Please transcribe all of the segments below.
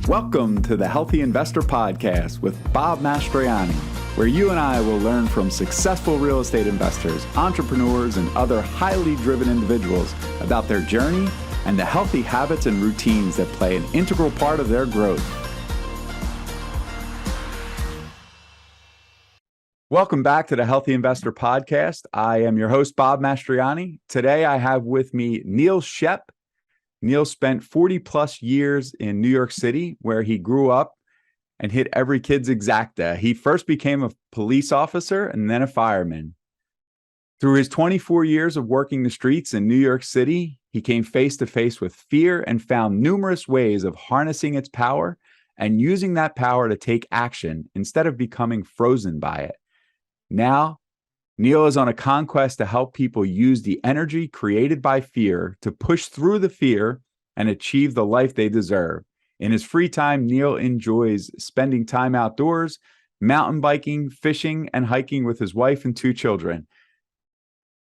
Welcome to the Healthy Investor Podcast with Bob Mastriani, where you and I will learn from successful real estate investors, entrepreneurs, and other highly driven individuals about their journey and the healthy habits and routines that play an integral part of their growth. Welcome back to the Healthy Investor Podcast. I am your host, Bob Mastriani. Today I have with me Neil Schoepp. Neil spent 40 plus years in New York City, where he grew up and hit every kid's exacta. He first became a police officer and then a fireman. Through his 24 years of working the streets in New York City, he came face to face with fear and found numerous ways of harnessing its power and using that power to take action instead of becoming frozen by it. Now, Neil is on a conquest to help people use the energy created by fear to push through the fear and achieve the life they deserve. In his free time, Neil enjoys spending time outdoors, mountain biking, fishing, and hiking with his wife and 2 children.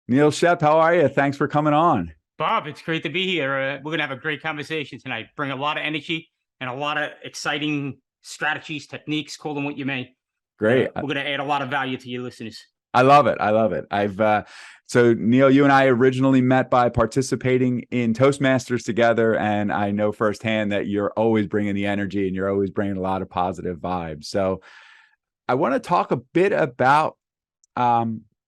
Neil Schoepp, how are you? Thanks for coming on. Bob, it's great to be here. We're going to have a great conversation tonight. Bring a lot of energy and a lot of exciting strategies, techniques, call them what you may. Great. We're going to add a lot of value to your listeners. I love it. I love it. So Neil, you and I originally met by participating in Toastmasters together. And I know firsthand that you're always bringing the energy and you're always bringing a lot of positive vibes. So I want to talk a bit about, I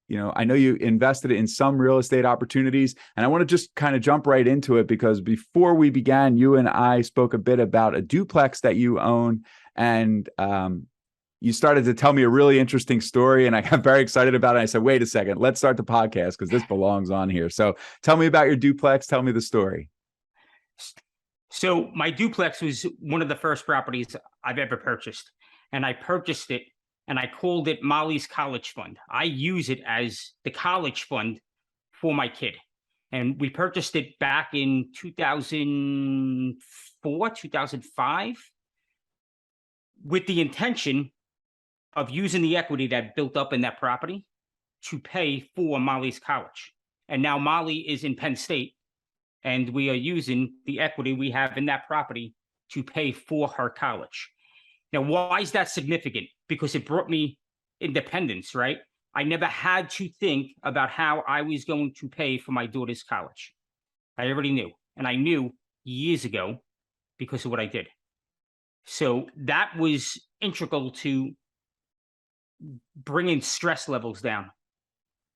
know you invested in some real estate opportunities, and I want to just kind of jump right into it because before we began, you and I spoke a bit about a duplex that you own, and you started to tell me a really interesting story, and I got very excited about it. I said, wait a second, let's start the podcast because this belongs on here. So tell me about your duplex. Tell me the story. So my duplex was one of the first properties I've ever purchased, and I purchased it and I called it Molly's College Fund. I use it as the college fund for my kid. And we purchased it back in 2004, 2005, with the intention of using the equity that built up in that property to pay for Molly's college. And now Molly is in Penn State, and we are using the equity we have in that property to pay for her college. Now, why is that significant? Because it brought me independence, right? I never had to think about how I was going to pay for my daughter's college. I already knew, and I knew years ago because of what I did. So that was integral to bringing stress levels down.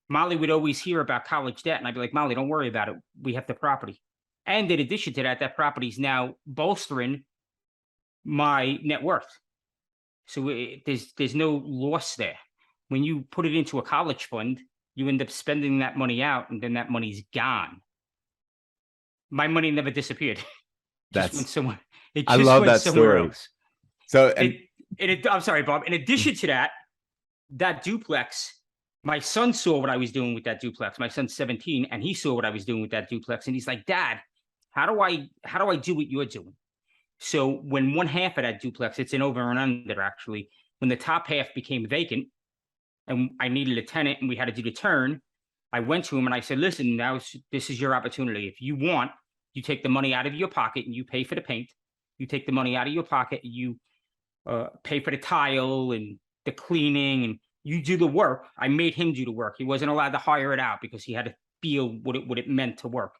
Molly would always hear about college debt, and I'd be like, Molly, don't worry about it. We have the property. And in addition to that, that property is now bolstering my net worth. So there's no loss there. When you put it into a college fund, you end up spending that money out, and then that money's gone. My money never disappeared. That's went somewhere. It I just love went that somewhere story. else. So I'm sorry, Bob. In addition to that, that duplex, my son saw what I was doing with that duplex. My son's 17, and he saw what I was doing with that duplex, and he's like, Dad, how do I do what you're doing? So when one half of that duplex, it's an over and under actually, when the top half became vacant and I needed a tenant and we had to do the turn, I went to him and I said, listen, this is your opportunity. If you want, you take the money out of your pocket and you pay for the paint. You take the money out of your pocket and you pay for the tile and the cleaning, and you do the work. I made him do the work. He wasn't allowed to hire it out because he had to feel what it meant to work.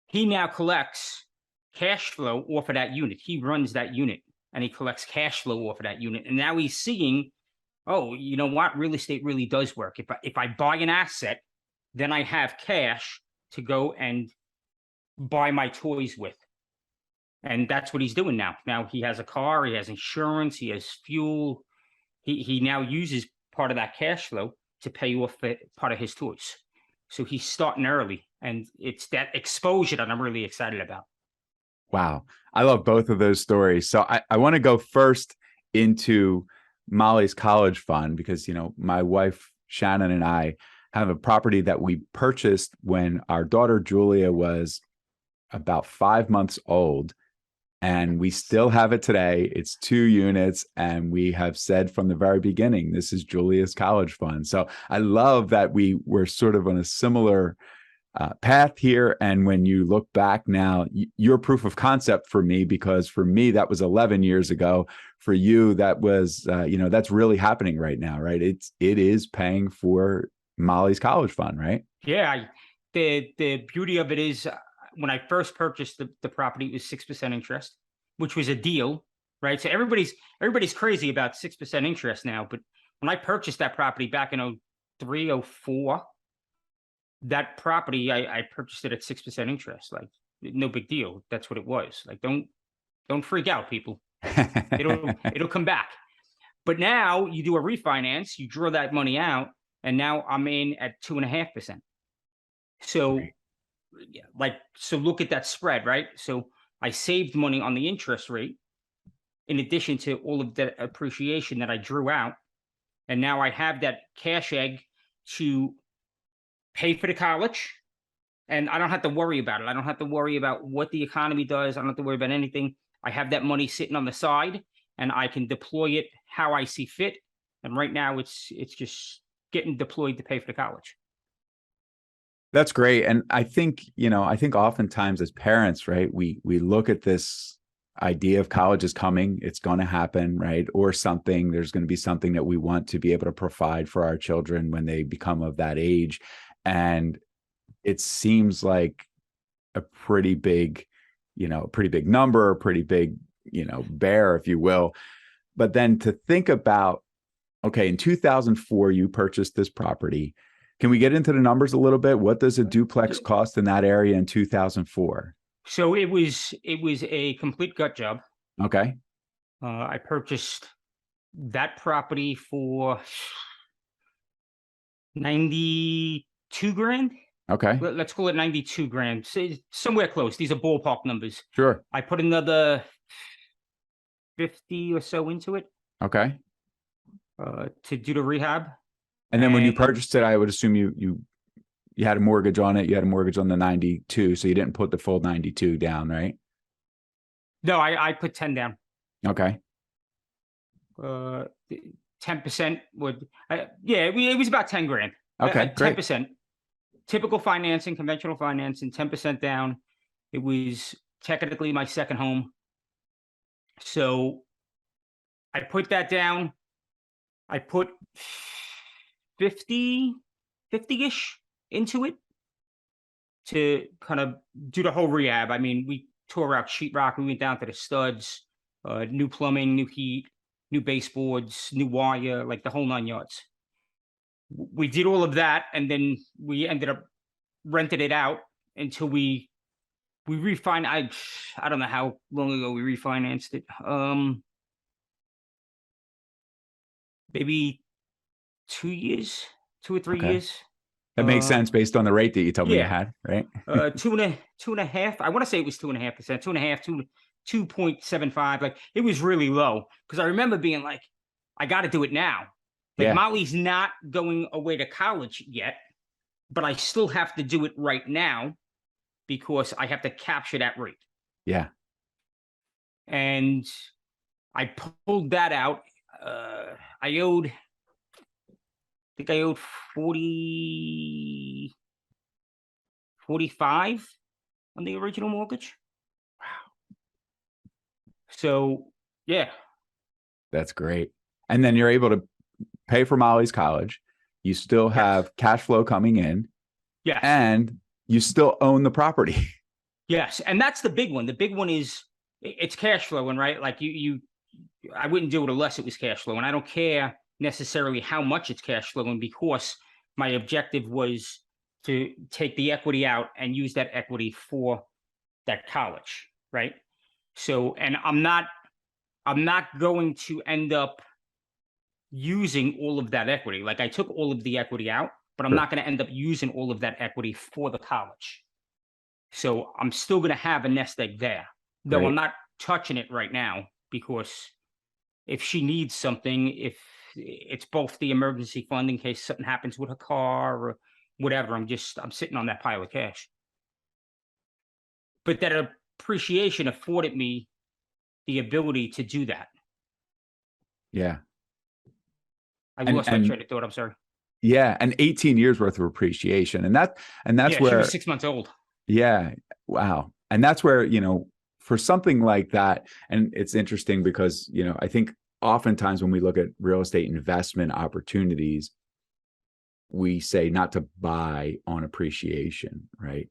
He now collects cash flow off of that unit. He runs that unit and he collects cash flow off of that unit. And now he's seeing, oh, you know what? Real estate really does work. If I buy an asset, then I have cash to go and buy my toys with. And that's what he's doing now. Now he has a car, he has insurance, he has fuel. He now uses part of that cash flow to pay off part of his toys. So he's starting early, and it's that exposure that I'm really excited about. wow. I love both of those stories. So I want to go first into Molly's college fund because, my wife, Shannon, and I have a property that we purchased when our daughter, Julia, was about 5 months old. And we still have it today. It's 2 units. And we have said from the very beginning, this is Julia's college fund. So I love that we were sort of on a similar path here. And when you look back now, you're proof of concept for me, because for me, that was 11 years ago. For you, that was, that's really happening right now, right? It is paying for Molly's college fund, right? Yeah. The beauty of it is when I first purchased the property, it was 6% interest, which was a deal, right? So everybody's crazy about 6% interest now. But when I purchased that property back in 03, 04, that property, I purchased it at 6% interest. Like, no big deal. That's what it was. Like, don't freak out, people. It'll come back. But now you do a refinance, you draw that money out, and now I'm in at 2.5%. So, so look at that spread, right? So I saved money on the interest rate, in addition to all of the appreciation that I drew out, and now I have that cash egg to pay for the college, and I don't have to worry about it. I don't have to worry about what the economy does. I don't have to worry about anything. I have that money sitting on the side, and I can deploy it how I see fit. And right now, it's just getting deployed to pay for the college. That's great. And I think oftentimes as parents, right, we look at this idea of college is coming, it's going to happen, right? Or something, there's going to be something that we want to be able to provide for our children when they become of that age. And it seems like a pretty big number, a pretty big, bear, if you will. But then to think about, okay, in 2004, you purchased this property. Can we get into the numbers a little bit? What does a duplex cost in that area in 2004? So it was a complete gut job. Okay. I purchased that property for 92 grand. Okay. Let's call it 92 grand. Somewhere close. These are ballpark numbers. Sure. I put another 50 or so into it. Okay. To do the rehab. And then when you purchased it, I would assume you had a mortgage on it. You had a mortgage on the 92, so you didn't put the full 92 down, right? No, I put 10 down. Okay. 10% would, it was about 10 grand. Okay, 10%. great. Typical financing, conventional financing, 10% down. It was technically my second home. So I put that down. I put 50-ish into it to kind of do the whole rehab. I mean, we tore out sheetrock. We went down to the studs, new plumbing, new heat, new baseboards, new wire, like the whole 9 yards. We did all of that, and then we ended up renting it out until we refinanced. I don't know how long ago we refinanced it. Maybe 2 years, 2 or 3 years. That makes sense based on the rate that you told me you had, right? 2.5. I want to say it was 2.5%, 2.5, 2.75. Like, it was really low, because I remember being like, I got to do it now. Like, Molly's not going away to college yet, but I still have to do it right now because I have to capture that rate. Yeah. And I pulled that out. I owed 45 on the original mortgage. Wow. So, yeah. That's great. And then you're able to pay for Molly's college. You still have cash flow coming in. Yes. And you still own the property. Yes. And that's the big one. The big one is it's cash flowing, right? Like I wouldn't do it unless it was cash flowing. I don't care necessarily how much it's cash flowing, because my objective was to take the equity out and use that equity for that college, right? So, and I'm not going to end up using all of that equity. Like, I took all of the equity out, but I'm not going to end up using all of that equity for the college. So I'm still going to have a nest egg there, though I'm not touching it right now, because if she needs something, if it's both the emergency fund in case something happens with her car or whatever, I'm sitting on that pile of cash. But that appreciation afforded me the ability to do that. Yeah. I lost my train of thought. I'm sorry. Yeah, and 18 years worth of appreciation. And that's Yeah, she was where, 6 months old. yeah, wow. And that's where, for something like that, and it's interesting because, I think oftentimes when we look at real estate investment opportunities, we say not to buy on appreciation, right?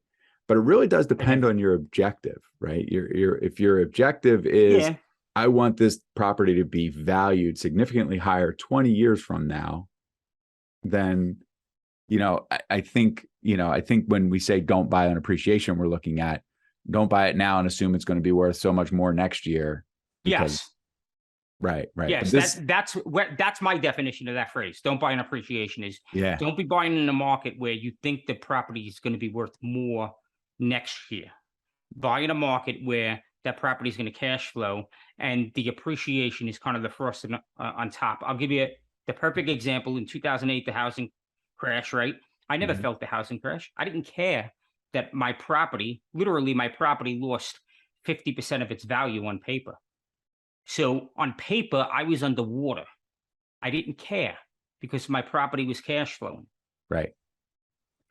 But it really does Okay. depend on your objective, right? If your objective is, Yeah. I want this property to be valued significantly higher 20 years from now, then, I think when we say don't buy on appreciation, we're looking at don't buy it now and assume it's going to be worth so much more next year because, Yes. right. But Yes. this, That's my definition of that phrase. Don't buy an appreciation is yeah, don't be buying in a market where you think the property is going to be worth more next year. Buy in a market where that property is going to cash flow and the appreciation is kind of the frosting on top. I'll give you the perfect example. In 2008, the housing crash, right? I never mhm, felt the housing crash. I didn't care that my property, literally my property lost 50% of its value on paper. So on paper, I was underwater. I didn't care because my property was cash flowing. right,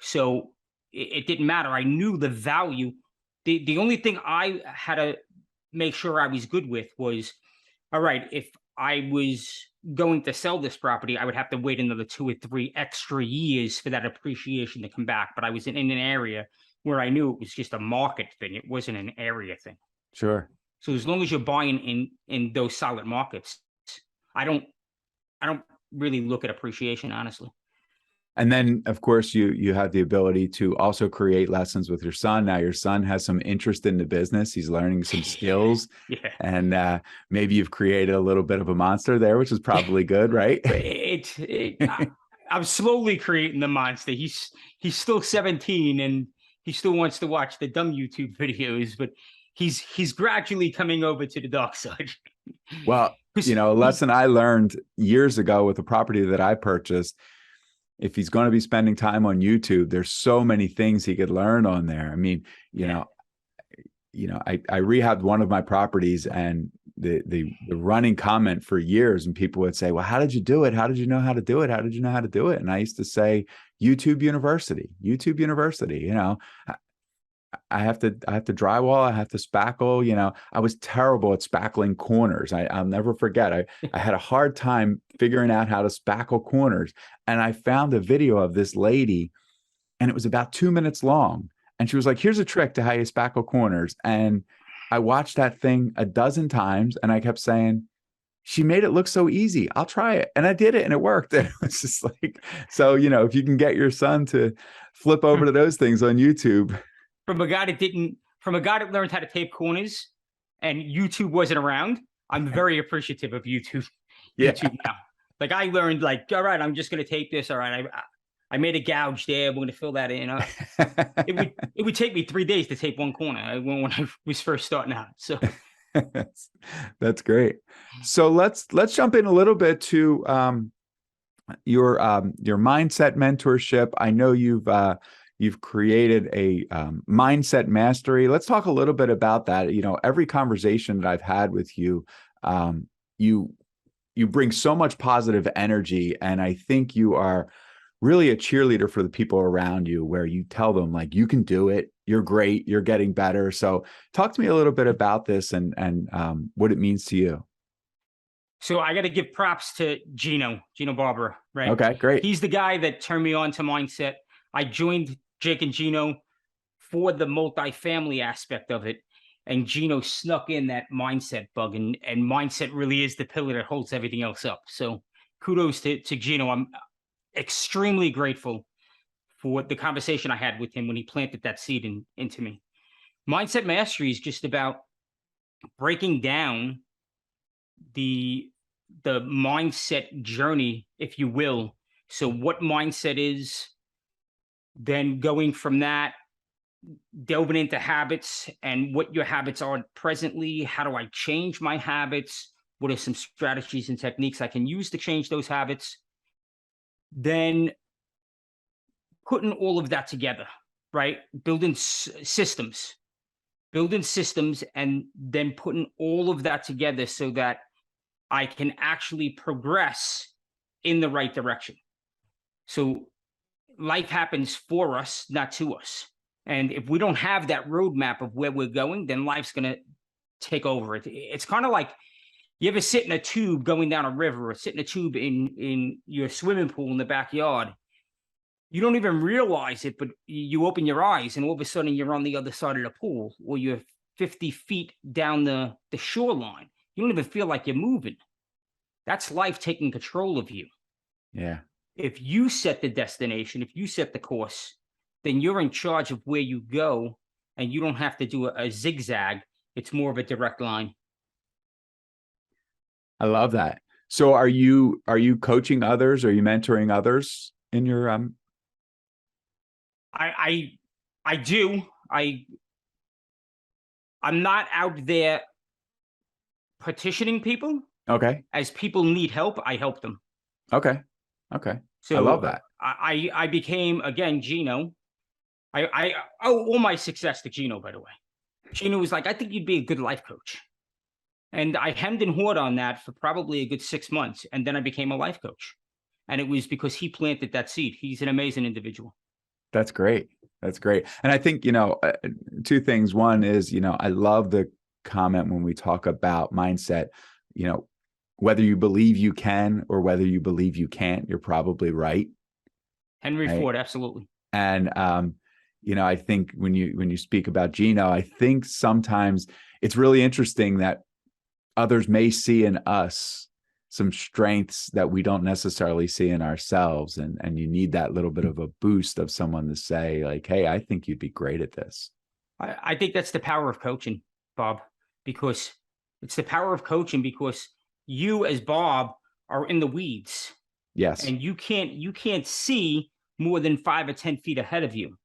So it didn't matter. I knew the value. The only thing I had to make sure I was good with was, all right, if I was going to sell this property, I would have to wait another 2 or 3 extra years for that appreciation to come back. But I was in an area where I knew it was just a market thing. It wasn't an area thing. sure. So as long as you're buying in those solid markets, I don't I don't really look at appreciation, honestly. And then, of course, you have the ability to also create lessons with your son. Now, your son has some interest in the business; he's learning some skills, Yeah. and maybe you've created a little bit of a monster there, which is probably good, right? But I'm slowly creating the monster. He's still 17 and he still wants to watch the dumb YouTube videos, but he's gradually coming over to the dark side. Well, 'Cause a lesson I learned years ago with a property that I purchased. If he's going to be spending time on YouTube, there's so many things he could learn on there. I mean, yeah, I rehabbed one of my properties, and the running comment for years, and people would say, well, how did you do it? How did you know how to do it? How did you know how to do it? And I used to say, YouTube University. I have to drywall, I have to spackle. I was terrible at spackling corners. I'll never forget. I had a hard time figuring out how to spackle corners. And I found a video of this lady, and it was about 2 minutes long. And she was like, here's a trick to how you spackle corners. And I watched that thing a dozen times, and I kept saying, she made it look so easy. I'll try it. And I did it, and it worked. And it was just like, so, if you can get your son to flip over to those things on YouTube. from a guy that learned how to tape corners and YouTube wasn't around, I'm very appreciative of YouTube. Yeah. YouTube now. Like I learned, like, all right, I'm just gonna tape this. All right, I made a gouge there. We're gonna fill that in. It would take me 3 days to tape one corner when I was first starting out. So That's great. So let's jump in a little bit to your mindset mentorship. I know you've created a mindset mastery. Let's talk a little bit about that. Every conversation that I've had with you, you bring so much positive energy, and I think you are really a cheerleader for the people around you, where you tell them, like, you can do it, you're great, you're getting better. So talk to me a little bit about this and what it means to you. So I got to give props to Gino Barbara, right? Okay, great. He's the guy that turned me on to mindset. I joined Jake and Gino for the multifamily aspect of it. And Gino snuck in that mindset bug, and mindset really is the pillar that holds everything else up. So kudos to Gino. I'm extremely grateful for the conversation I had with him when he planted that seed into me. Mindset mastery is just about breaking down the mindset journey, if you will. So what mindset is, then going from that, delving into habits and what your habits are presently. How do I change my habits? What are some strategies and techniques I can use to change those habits? Then putting all of that together, right? Building systems, and then putting all of that together so that I can actually progress in the right direction. So life happens for us, not to us. And if we don't have that roadmap of where we're going, then life's going to take over. It's kind of like, you ever sit in a tube going down a river, or sit in a tube in your swimming pool in the backyard? You don't even realize it, but you open your eyes and all of a sudden you're on the other side of the pool, or you're 50 feet down the shoreline. You don't even feel like you're moving. That's life taking control of you. Yeah. If you set the destination, if you set the course, then you're in charge of where you go, and you don't have to do a zigzag. It's more of a direct line. I love that. So are you coaching others? Are you mentoring others in your I do. I'm not out there petitioning people. Okay. As people need help, I help them. Okay. Okay. So I love that. I became, again, Gino. I owe all my success to Gino, by the way. Gino was like, I think you'd be a good life coach. And I hemmed and hawed on that for probably a good 6 months. And then I became a life coach. And it was because he planted that seed. He's an amazing individual. That's great. That's great. And I think, two things. One is, I love the comment when we talk about mindset, whether you believe you can or whether you believe you can't, you're probably right. Henry Ford, absolutely. And, I think when you speak about Gino, I think sometimes it's really interesting that others may see in us some strengths that we don't necessarily see in ourselves. And you need that little bit of a boost of someone to say like, hey, I think you'd be great at this. I think that's the power of coaching, Bob, because it's the power of coaching because you as Bob are in the weeds. Yes. And you can't see more than 5 or 10 feet ahead of you.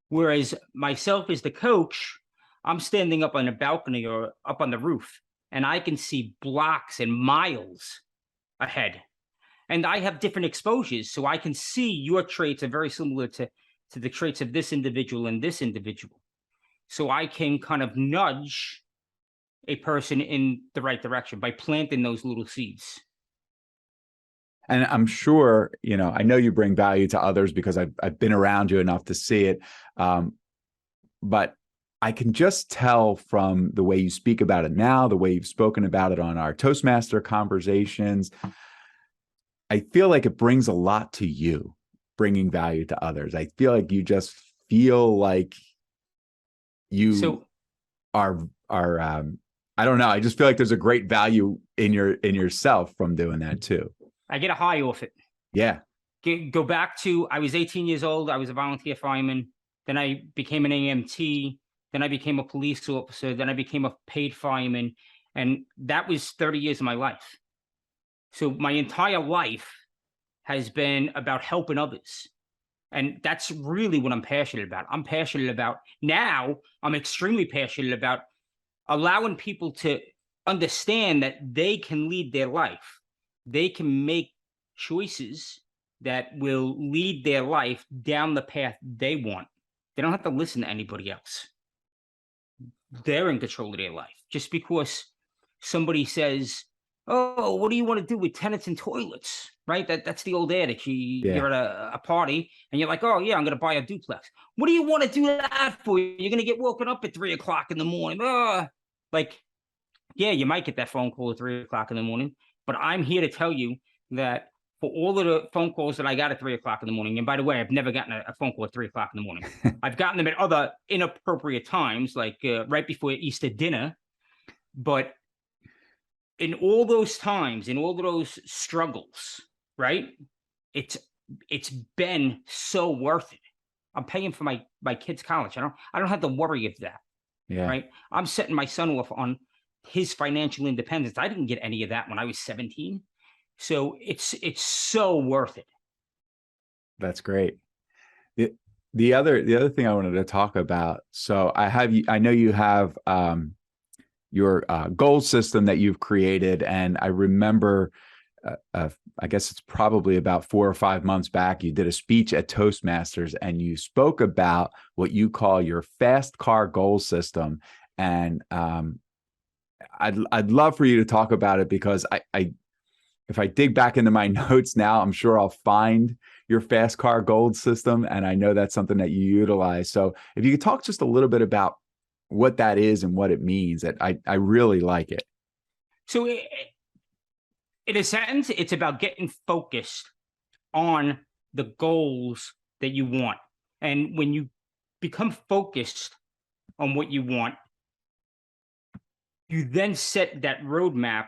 Whereas myself as the coach, I'm standing up on a balcony or up on the roof, and I can see blocks and miles ahead. And I have different exposures, so I can see your traits are very similar to the traits of this individual and this individual. So I can kind of nudge a person in the right direction by planting those little seeds. And I'm sure, I know you bring value to others because I've been around you enough to see it. But I can just tell from the way you speak about it now, the way you've spoken about it on our Toastmaster conversations, I feel like it brings a lot to you, bringing value to others. I feel like you just feel like you are I don't know. I just feel like there's a great value in yourself from doing that too. I get a high off it. Yeah. Go back to, I was 18 years old. I was a volunteer fireman. Then I became an AMT. Then I became a police officer. Then I became a paid fireman. And that was 30 years of my life. So my entire life has been about helping others. And that's really what I'm passionate about. I'm extremely passionate about allowing people to understand that they can lead their life. They can make choices that will lead their life down the path they want. They don't have to listen to anybody else. They're in control of their life. Just because somebody says, oh, what do you want to do with tenants and toilets? Right? That's the old adage. You're at a party and you're like, oh, yeah, I'm going to buy a duplex. What do you want to do that for? You're going to get woken up at 3 o'clock in the morning. Yeah, you might get that phone call at 3 o'clock in the morning. But I'm here to tell you that for all of the phone calls that I got at 3 o'clock in the morning, and by the way, I've never gotten a phone call at 3 o'clock in the morning. I've gotten them at other inappropriate times, like right before Easter dinner. But in all those times, in all of those struggles, right? It's been so worth it. I'm paying for my kids' college. I don't have to worry of that. Yeah. Right. I'm setting my son off on his financial independence. I didn't get any of that when I was 17. So it's so worth it. That's great. The other thing I wanted to talk about. So I know you have your goal system that you've created. And I remember, I guess it's probably about 4 or 5 months back, you did a speech at Toastmasters and you spoke about what you call your fast car goal system. And I'd love for you to talk about it because if I dig back into my notes now, I'm sure I'll find your fast car gold system, and I know that's something that you utilize. So if you could talk just a little bit about what that is and what it means, that I really like it. So in a sentence, it's about getting focused on the goals that you want. And when you become focused on what you want, you then set that roadmap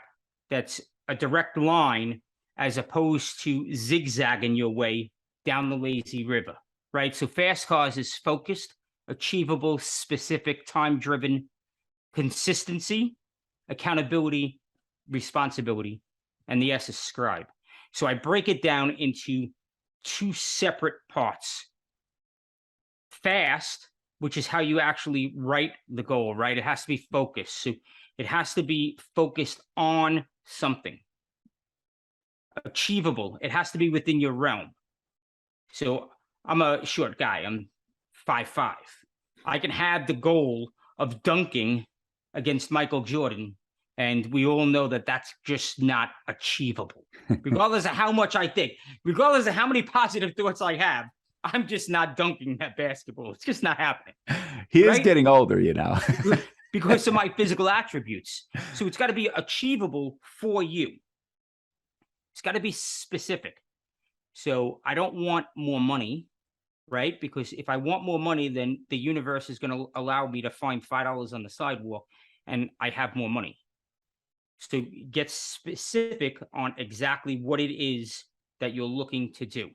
that's a direct line as opposed to zigzagging your way down the lazy river, right? So fast cars is focused, achievable, specific, time-driven, consistency, accountability, responsibility, and the S is scribe. So I break it down into two separate parts. Fast, which is how you actually write the goal, right? It has to be focused. So it has to be focused on something. Achievable, it has to be within your realm. So I'm a short guy. I'm 5'5". I can have the goal of dunking against Michael Jordan, and we all know that that's just not achievable. Regardless of how much I think, regardless of how many positive thoughts I have, I'm just not dunking that basketball. It's just not happening. He is getting older, you know. Because of my physical attributes. So it's got to be achievable for you. It's got to be specific. So I don't want more money, right? Because if I want more money, then the universe is going to allow me to find $5 on the sidewalk and I have more money. So get specific on exactly what it is that you're looking to do.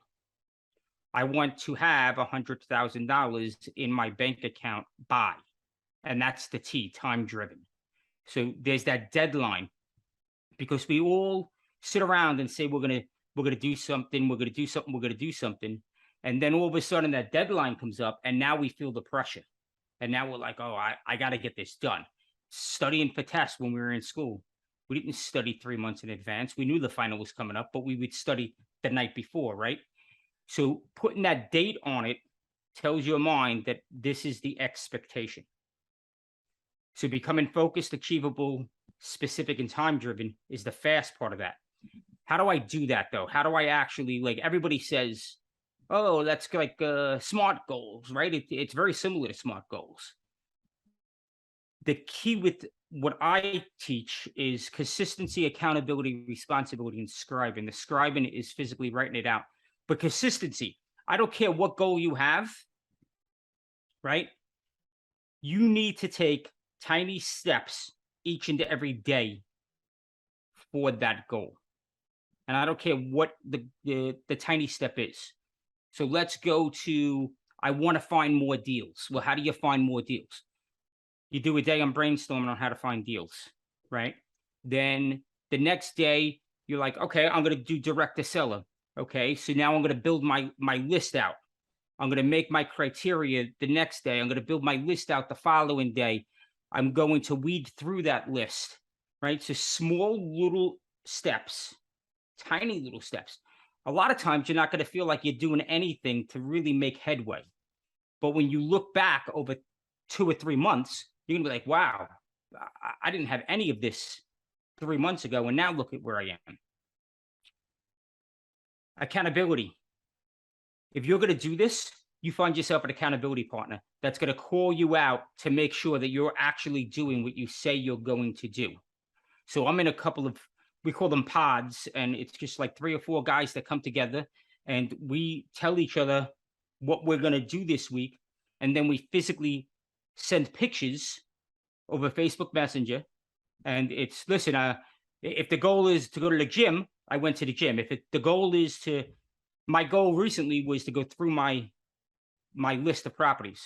I want to have $100,000 in my bank account by, and that's the T, time driven. So there's that deadline, because we all sit around and say we're gonna do something, we're gonna do something, we're gonna do something, and then all of a sudden that deadline comes up, and now we feel the pressure, and now we're like, oh, I got to get this done. Studying for tests when we were in school, we didn't study 3 months in advance. We knew the final was coming up, but we would study the night before, right? So putting that date on it tells your mind that this is the expectation. So becoming focused, achievable, specific, and time-driven is the fast part of that. How do I do that, though? How do I actually, like, everybody says, oh, that's like SMART goals, right? It's very similar to SMART goals. The key with what I teach is consistency, accountability, responsibility, and scribing. The scribing is physically writing it out. But consistency, I don't care what goal you have, right? You need to take tiny steps each and every day for that goal. And I don't care what the tiny step is. So let's go to, I want to find more deals. Well, how do you find more deals? You do a day on brainstorming on how to find deals, right? Then the next day, you're like, okay, I'm going to do direct to seller. Okay, so now I'm going to build my list out. I'm going to make my criteria the next day. I'm going to build my list out the following day. I'm going to weed through that list, right? So small little steps, tiny little steps. A lot of times you're not going to feel like you're doing anything to really make headway. But when you look back over 2 or 3 months, you're going to be like, wow, I didn't have any of this 3 months ago. And now look at where I am. Accountability. If you're going to do this, you find yourself an accountability partner that's going to call you out to make sure that you're actually doing what you say you're going to do. So I'm in a couple of, we call them pods, and it's just like 3 or 4 guys that come together and we tell each other what we're going to do this week. And then we physically send pictures over Facebook Messenger. And it's, listen, if the goal is to go to the gym, I went to the gym. If the goal is to, my goal recently was to go through my list of properties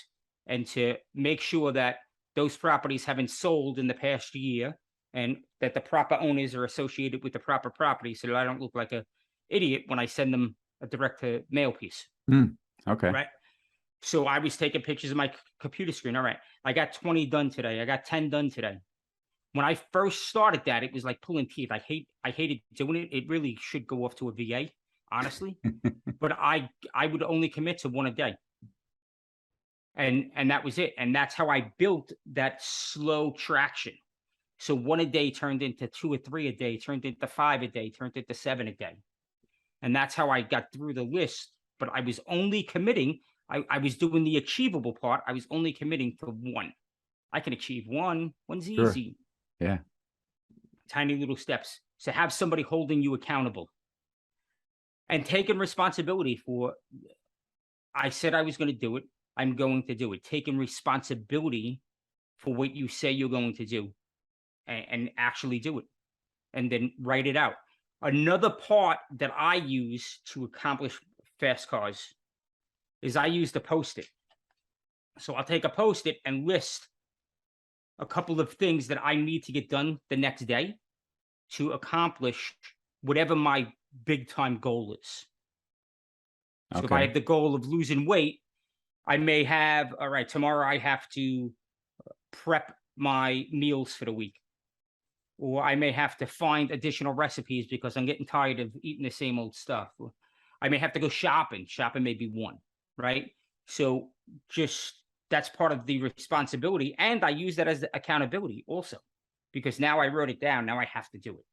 and to make sure that those properties haven't sold in the past year and that the proper owners are associated with the proper property so that I don't look like an idiot when I send them a direct to mail piece. Okay. Right. So I was taking pictures of my computer screen. All right. I got 20 done today. I got 10 done today. When I first started that, it was like pulling teeth. I hated doing it. It really should go off to a VA, honestly. But I would only commit to 1 a day. And that was it. And that's how I built that slow traction. So 1 a day turned into 2 or 3 a day, turned into 5 a day, turned into 7 a day. And that's how I got through the list but I was only committing. I was doing the achievable part. I was only committing to one. I can achieve one. One's Sure. easy. Yeah. Tiny little steps. So have somebody holding you accountable and taking responsibility for, I said I was going to do it. I'm going to do it. Taking responsibility for what you say you're going to do, and actually do it, and then write it out. Another part that I use to accomplish fast cars is I use the Post-it. So I'll take a Post-it and list a couple of things that I need to get done the next day to accomplish whatever my big time goal is. So if I Okay. have the goal of losing weight, I may have, all right, tomorrow I have to prep my meals for the week. Or I may have to find additional recipes because I'm getting tired of eating the same old stuff. Or I may have to go shopping. Shopping may be one, right? So just that's part of the responsibility. And I use that as the accountability also, because now I wrote it down. Now I have to do it.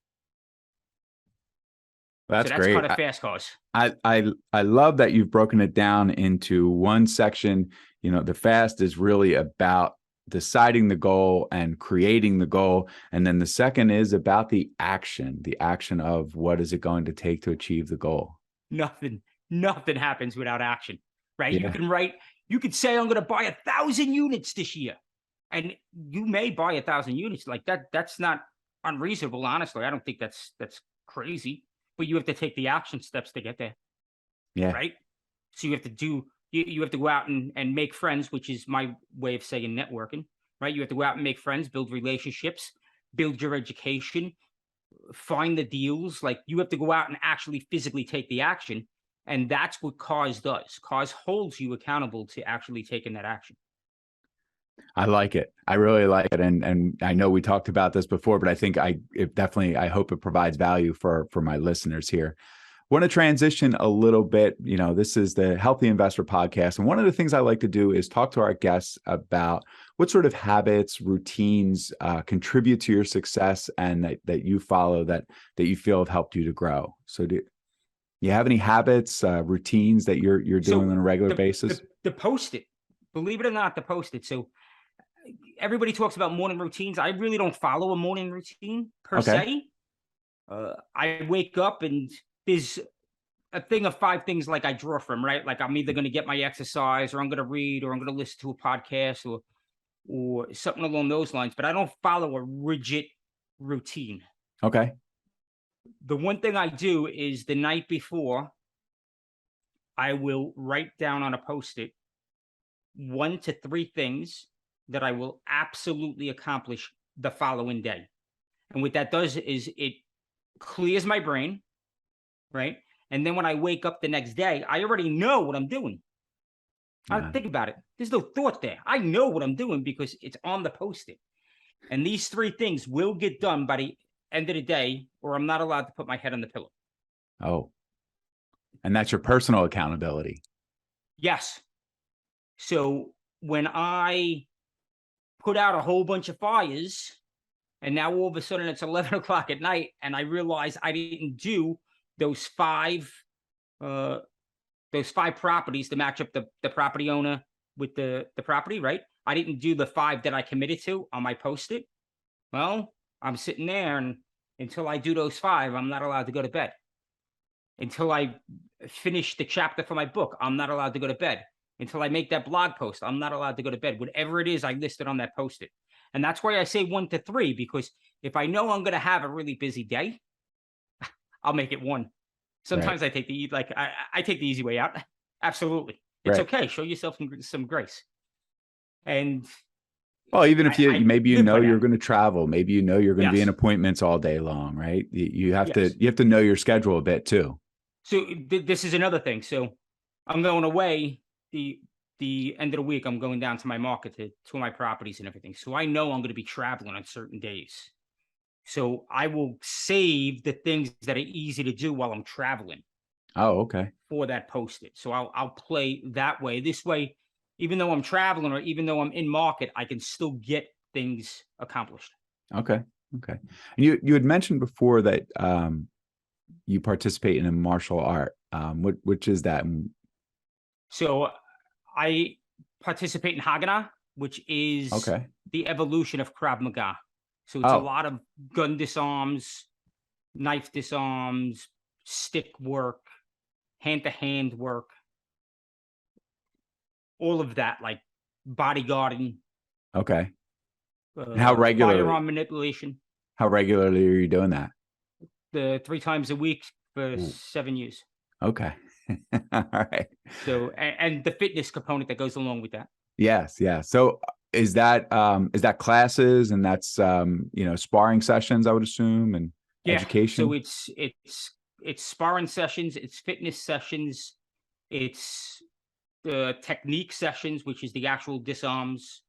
That's So that's great. kind of fast cars. I love that you've broken it down into one section. You know, the fast is really about deciding the goal and creating the goal. And then the second is about the action of what is it going to take to achieve the goal. Nothing happens without action, right? Yeah. You could say, I'm going to buy 1,000 units this year. And you may buy 1,000 units like that. That's not unreasonable. Honestly, I don't think that's crazy, but you have to take the action steps to get there. Yeah. Right. So you have to do, you have to go out and make friends, which is my way of saying networking, right? You have to go out and make friends, build relationships, build your education, find the deals. Like you have to go out and actually physically take the action. And that's what cars does. Cars holds you accountable to actually taking that action. I like it. I really like it. And I know we talked about this before, but I think I hope it provides value for my listeners here. Want to transition a little bit. You know, this is the Healthy Investor Podcast. And one of the things I like to do is talk to our guests about what sort of habits, routines contribute to your success and that you follow that you feel have helped you to grow. So do you have any habits, routines that you're doing on a regular basis? The Post-it, believe it or not, the Post-it. So everybody talks about morning routines. I really don't follow a morning routine per se. I wake up and there's a thing of 5 things like I draw from, right? Like I'm either going to get my exercise or I'm going to read or I'm going to listen to a podcast or something along those lines, but I don't follow a rigid routine. Okay. The one thing I do is the night before, I will write down on a Post-it 1 to 3 things that I will absolutely accomplish the following day. And what that does is it clears my brain, right? And then when I wake up the next day, I already know what I'm doing. I don't think about it. There's no thought there. I know what I'm doing because it's on the Post-it. And these 3 things will get done by the end of the day, or I'm not allowed to put my head on the pillow. Oh, and that's your personal accountability. Yes. So when I put out a whole bunch of fires and now all of a sudden it's 11 o'clock at night and I realize I didn't do those 5 properties to match up the property owner with the property, right? I didn't do the 5 that I committed to on my Post-it. Well, I'm sitting there and until I do those 5, I'm not allowed to go to bed. Until I finish the chapter for my book, I'm not allowed to go to bed. Until I make that blog post, I'm not allowed to go to bed. Whatever it is I listed on that Post-it. And that's why I say 1 to 3, because if I know I'm going to have a really busy day, I'll make it 1. Sometimes I take I take the easy way out. Absolutely. It's okay. Show yourself some grace. And well, even if you know you're going to travel, maybe you know you're going to be in appointments all day long, right? You have to know your schedule a bit too. So this is another thing. So I'm going away the end of the week. I'm going down to my market to tour my properties and everything. So I know I'm going to be traveling on certain days. So I will save the things that are easy to do while I'm traveling. Oh, okay. For that Post-it. So I'll play that way. This way, even though I'm traveling or even though I'm in market, I can still get things accomplished. Okay. Okay. And you had mentioned before that you participate in a martial art. Which is that? So I participate in Haganah, which is Okay. the evolution of Krav Maga. So it's a Oh, lot of gun disarms, knife disarms, stick work, hand-to-hand work, all of that, like bodyguarding, okay. And how firearm manipulation, regularly are you doing that? the 3 times a week for Ooh. 7 years. Okay. All right. So, and the fitness component that goes along with that. Yes, yeah. So is that classes, and that's sparring sessions, I would assume, and Yeah. So education? it's sparring sessions, it's fitness sessions, it's the technique sessions, which is the actual disarms.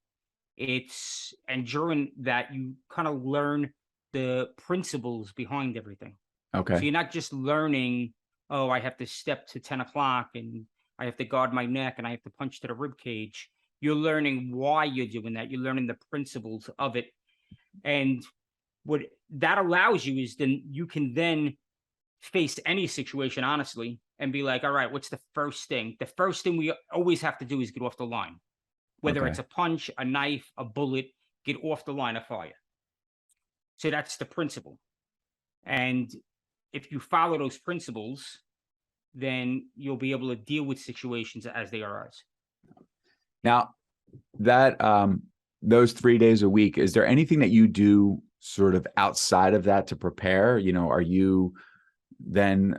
And during that, you kind of learn the principles behind everything. So Okay. you're not just learning, oh, I have to step to 10 o'clock and I have to guard my neck and I have to punch to the rib cage. You're learning why you're doing that. You're learning the principles of it. And what that allows you is then you can then face any situation honestly and be like, all right, what's the first thing? The first thing we always have to do is get off the line, whether Okay. it's a punch, a knife, a bullet, get off the line of fire. So that's the principle. And if you follow those principles, then you'll be able to deal with situations as they arise. Now, that those 3 days a week, is there anything that you do sort of outside of that to prepare? Are you then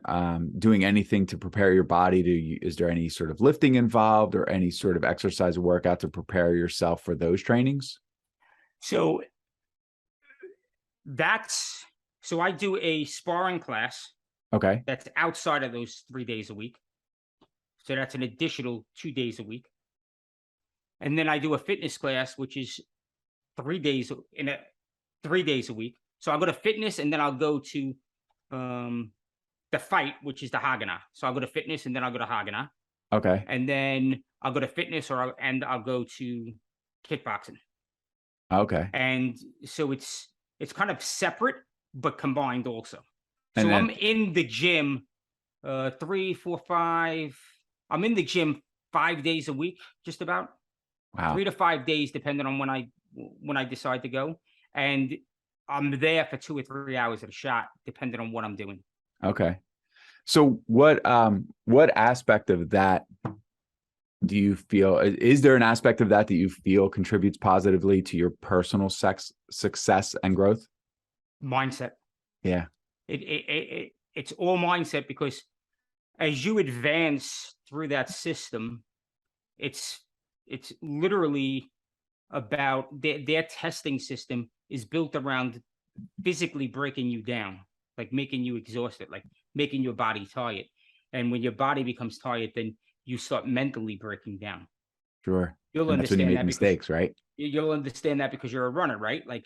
doing anything to prepare your body is there any sort of lifting involved or any sort of exercise or workout to prepare yourself for those trainings? So I do a sparring class Okay. that's outside of those 3 days a week. So that's an additional 2 days a week. And then I do a fitness class, which is 3 days a week. So I'll go to fitness and then I'll go to the fight, which is the Haganah. So I'll go to fitness and then I'll go to Haganah. Okay. And then I'll go to fitness and I'll go to kickboxing. Okay. And so it's kind of separate, but combined also. And So then, I'm in the gym 3, 4, 5. I'm in the gym 5 days a week, just about wow. 3 to 5 days, depending on when I decide to go. And I'm there for 2 or 3 hours at a shot, depending on what I'm doing. Okay. So what aspect of that do you feel, is there an aspect of that you feel contributes positively to your personal success and growth? Mindset. Yeah. It's all mindset, because as you advance through that system, it's literally about their testing system is built around physically breaking you down, like making you exhausted, like making your body tired. And when your body becomes tired, then you start mentally breaking down. Sure. You'll And that's when you understand make that mistakes, right? you'll understand that because you're a runner, right? Like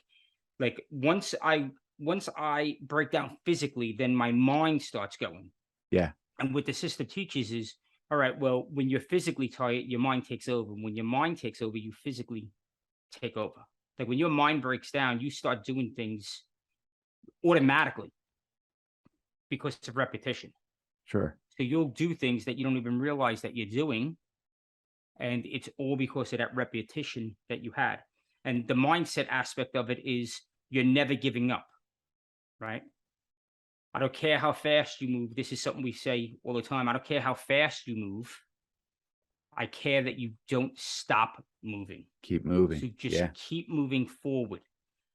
once I break down physically, then my mind starts going. Yeah. And what the system teaches is, all right, well, when you're physically tired, your mind takes over. When your mind takes over, you physically take over. Like when your mind breaks down, you start doing things automatically because of repetition. Sure. So you'll do things that you don't even realize that you're doing. And it's all because of that repetition that you had. And the mindset aspect of it is you're never giving up, right? I don't care how fast you move. This is something we say all the time. I don't care how fast you move. I care that you don't stop moving. Keep moving. So just Yeah. keep moving forward.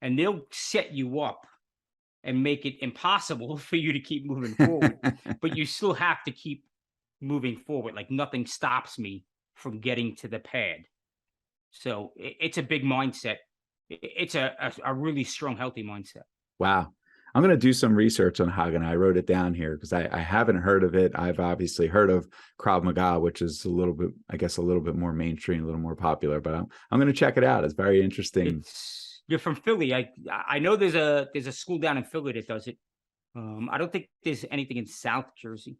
And they'll set you up and make it impossible for you to keep moving forward. But you still have to keep moving forward. Like nothing stops me from getting to the pad. So it's a big mindset. It's a really strong, healthy mindset. Wow. I'm going to do some research on Haganah. I wrote it down here because I haven't heard of it. I've obviously heard of Krav Maga, which is a little bit more mainstream, a little more popular, but I'm going to check it out. It's very interesting. You're from Philly. I know there's a school down in Philly that does it. I don't think there's anything in South Jersey.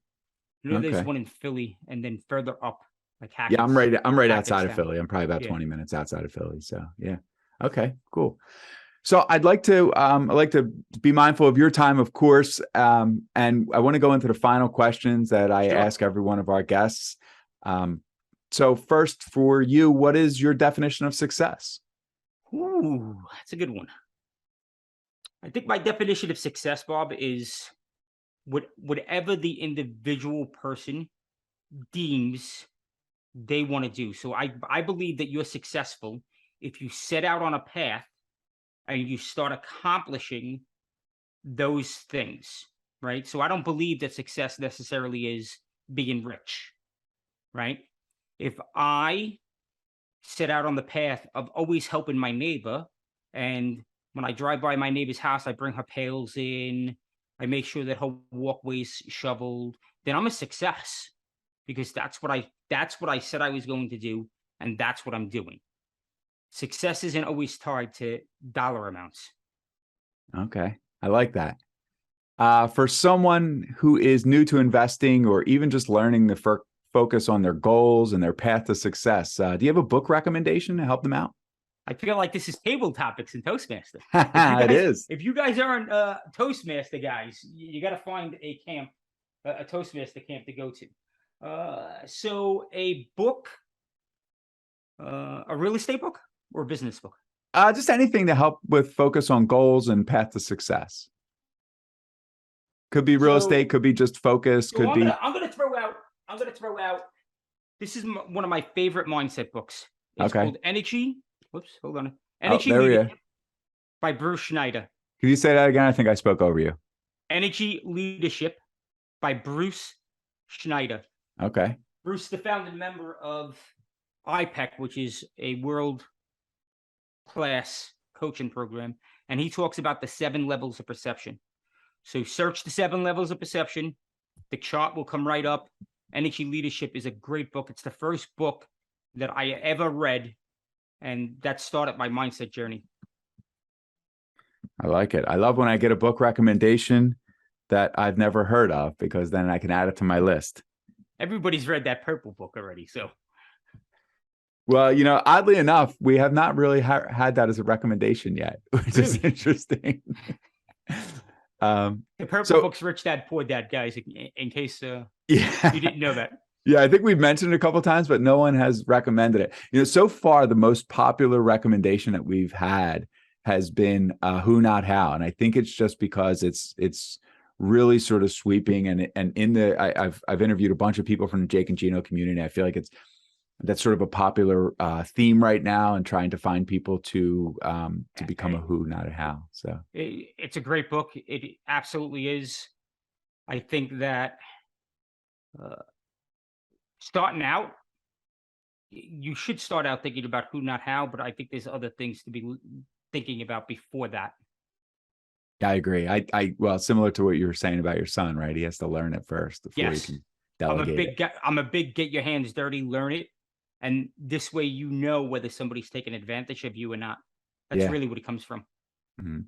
There's Okay. one in Philly, and then further up, like Yeah, I'm right outside of Hackettstown. Philly. I'm probably about 20 minutes outside of Philly. So yeah. Okay, cool. So I'd like to be mindful of your time, of course. And I want to go into the final questions that I Sure. ask every one of our guests. So first for you, what is your definition of success? Ooh, that's a good one. I think my definition of success, Bob, is whatever the individual person deems they want to do. So I believe that you're successful if you set out on a path and you start accomplishing those things, right? So I don't believe that success necessarily is being rich, right? If I set out on the path of always helping my neighbor, and when I drive by my neighbor's house, I bring her pails in, I make sure that her walkway's shoveled, then I'm a success because that's what I said I was going to do, and that's what I'm doing. Success isn't always tied to dollar amounts. Okay. I like that. For someone who is new to investing or even just learning to focus on their goals and their path to success, do you have a book recommendation to help them out? I feel like this is table topics in Toastmaster. It is. If you guys aren't Toastmaster guys, you got to find a camp, a Toastmaster camp to go to. So a book, a real estate book or a business book? Just anything to help with focus on goals and path to success. Could be real estate, could be just focus, So could be. I'm gonna throw out. This is one of my favorite mindset books. It's Okay. called Energy. Whoops, hold on. Oh, Energy there we Leadership go. by Bruce Schneider. Can you say that again? I think I spoke over you. Energy Leadership by Bruce Schneider. Okay. Bruce, the founding member of IPEC, which is a world class coaching program, and he talks about the 7 levels of perception. So search the 7 levels of perception. The chart will come right up. Energy Leadership is a great book. It's the first book that I ever read, and that started my mindset journey. I like it. I love when I get a book recommendation that I've never heard of, because then I can add it to my list. Everybody's read that purple book already. So, well, oddly enough, we have not really had that as a recommendation yet, which is interesting. The purple book's Rich Dad Poor Dad, guys, in case you didn't know that. Yeah, I think we've mentioned it a couple of times, but no one has recommended it. So far, the most popular recommendation that we've had has been Who Not How, and I think it's just because it's really sort of sweeping, and I've interviewed a bunch of people from the Jake and Gino community. I feel like that's sort of a popular theme right now, and trying to find people to become a who, not a how. So it's a great book. It absolutely is. I think that starting out, you should start out thinking about who, not how, but I think there's other things to be thinking about before that. I agree. Well, similar to what you were saying about your son, right? He has to learn it first before he can delegate. I'm a big get your hands dirty, learn it. And this way, whether somebody's taking advantage of you or not. That's really what it comes from. Mm-hmm.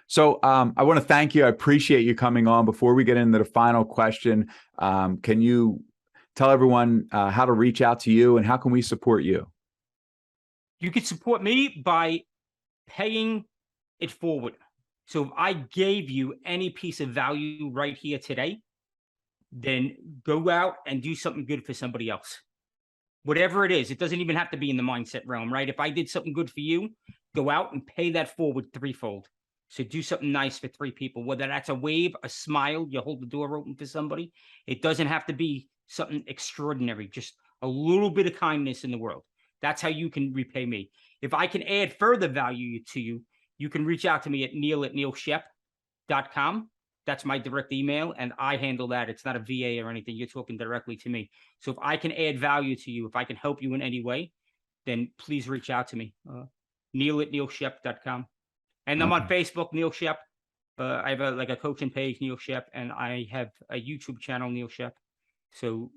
So I want to thank you. I appreciate you coming on. Before we get into the final question, can you tell everyone how to reach out to you and how can we support you? You can support me by paying it forward. So if I gave you any piece of value right here today, then go out and do something good for somebody else. Whatever it is, it doesn't even have to be in the mindset realm, right? If I did something good for you, go out and pay that forward threefold. So do something nice for 3 people, whether that's a wave, a smile, you hold the door open for somebody. It doesn't have to be something extraordinary, just a little bit of kindness in the world. That's how you can repay me. If I can add further value to you, you can reach out to me at neil@neilschoepp.com. That's my direct email, and I handle that. It's not a VA or anything. You're talking directly to me. So if I can add value to you, if I can help you in any way, then please reach out to me. Neil@neilschoepp.com. And I'm on Facebook, Neil Schoepp. I have a coaching page, Neil Schoepp, and I have a YouTube channel, Neil Schoepp. So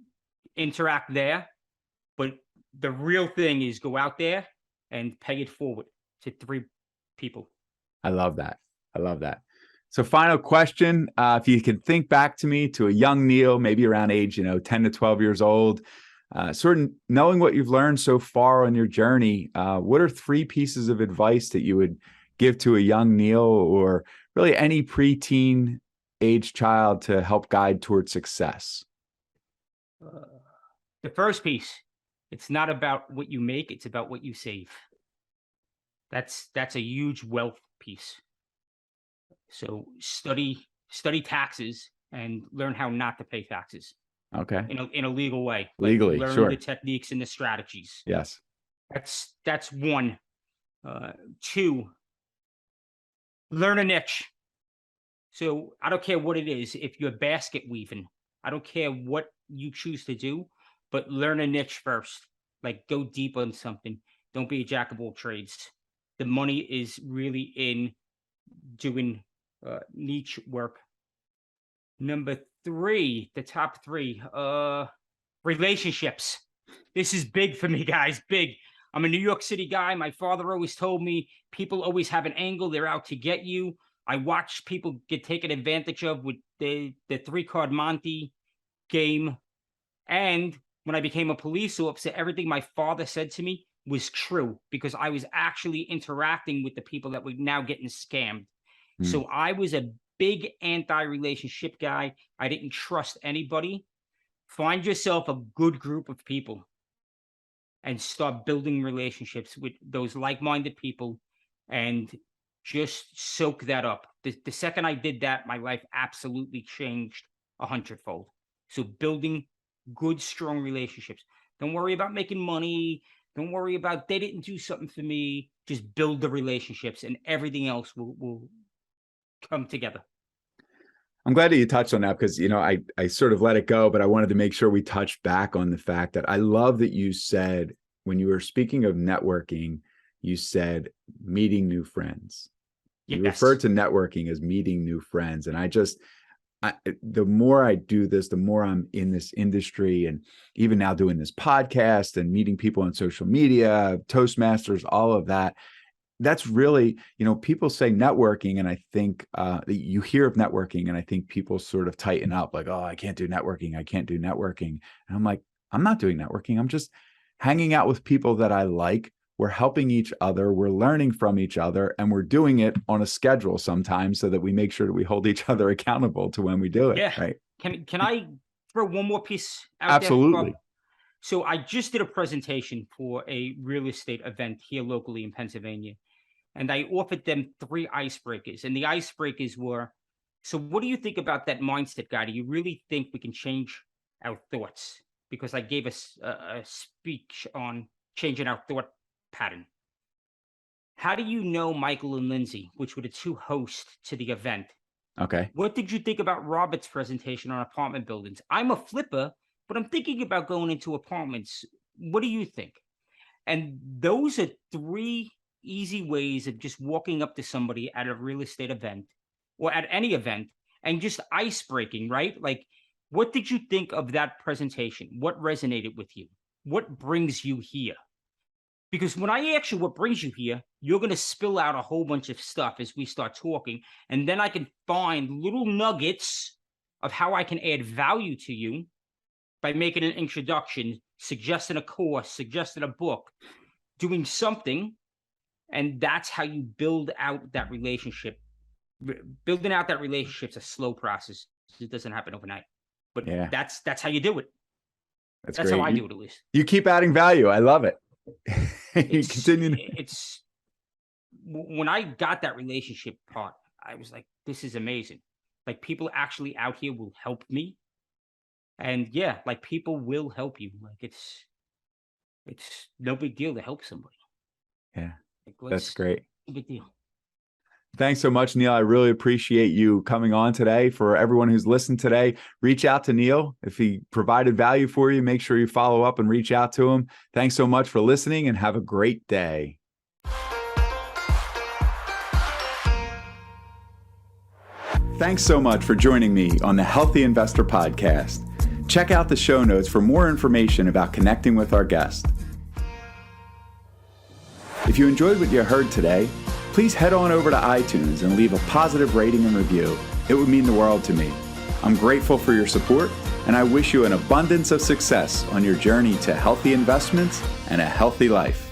interact there. But the real thing is go out there and pay it forward to 3 people. I love that. So final question, if you can think back to a young Neil, maybe around age, 10 to 12 years old, sort of knowing what you've learned so far on your journey, what are 3 pieces of advice that you would give to a young Neil, or really any preteen age child, to help guide towards success? The first piece, it's not about what you make, it's about what you save. That's a huge wealth piece. So study taxes and learn how not to pay taxes Okay. in a legal way. Legally, learn sure. the techniques and the strategies. Yes. That's one. Two, learn a niche. So I don't care what it is. If you're basket weaving, I don't care what you choose to do, but learn a niche first. Like go deep on something. Don't be a jack of all trades. The money is really in doing niche work. Number three, the top three, relationships. This is big for me, guys. Big. I'm a New York City guy. My father always told me people always have an angle. They're out to get you. I watch people get taken advantage of with the 3-card Monte game. And when I became a police officer, everything my father said to me was true because I was actually interacting with the people that were now getting scammed. So I was a big anti-relationship guy. I didn't trust anybody. Find yourself a good group of people and start building relationships with those like-minded people and just soak that up. The second I did that, my life absolutely changed 100-fold. So building good, strong relationships. Don't worry about making money. Don't worry about they didn't do something for me. Just build the relationships and everything else will come together. I'm glad that you touched on that because, I sort of let it go, but I wanted to make sure we touched back on the fact that I love that you said, when you were speaking of networking, you said meeting new friends. Yes. You referred to networking as meeting new friends. And the more I do this, the more I'm in this industry, and even now doing this podcast and meeting people on social media, Toastmasters, all of that. That's really, people say networking, and I think you hear of networking, and I think people sort of tighten up like, oh, I can't do networking. I can't do networking. And I'm like, I'm not doing networking. I'm just hanging out with people that I like. We're helping each other. We're learning from each other, and we're doing it on a schedule sometimes so that we make sure that we hold each other accountable to when we do it. Yeah. Right. Can I throw one more piece out Absolutely. there? So I just did a presentation for a real estate event here locally in Pennsylvania, and I offered them 3 icebreakers. And the icebreakers were, so what do you think about that mindset guy? Do you really think we can change our thoughts? Because I gave a speech on changing our thought pattern. How do you know Michael and Lindsay, which were the 2 hosts to the event? Okay. What did you think about Robert's presentation on apartment buildings? I'm a flipper, but I'm thinking about going into apartments. What do you think? And those are 3 easy ways of just walking up to somebody at a real estate event or at any event and just ice breaking, right? Like, what did you think of that presentation? What resonated with you? What brings you here? Because when I ask you what brings you here, you're going to spill out a whole bunch of stuff as we start talking. And then I can find little nuggets of how I can add value to you by making an introduction, suggesting a course, suggesting a book, doing something. And that's how you build out that relationship. Building out that relationship is a slow process. It doesn't happen overnight. But yeah, that's how you do it. That's great. how I do it, at least. You keep adding value. I love it. You continue. It's when I got that relationship part, I was like, this is amazing. Like, people actually out here will help me. And yeah, like, people will help you. Like, it's no big deal to help somebody. Yeah. Like, that's great. No big deal. Thanks so much, Neil. I really appreciate you coming on today. For everyone who's listened today, reach out to Neil. If he provided value for you, make sure you follow up and reach out to him. Thanks so much for listening, and have a great day. Thanks so much for joining me on the Healthy Investor Podcast. Check out the show notes for more information about connecting with our guest. If you enjoyed what you heard today, please head on over to iTunes and leave a positive rating and review. It would mean the world to me. I'm grateful for your support, and I wish you an abundance of success on your journey to healthy investments and a healthy life.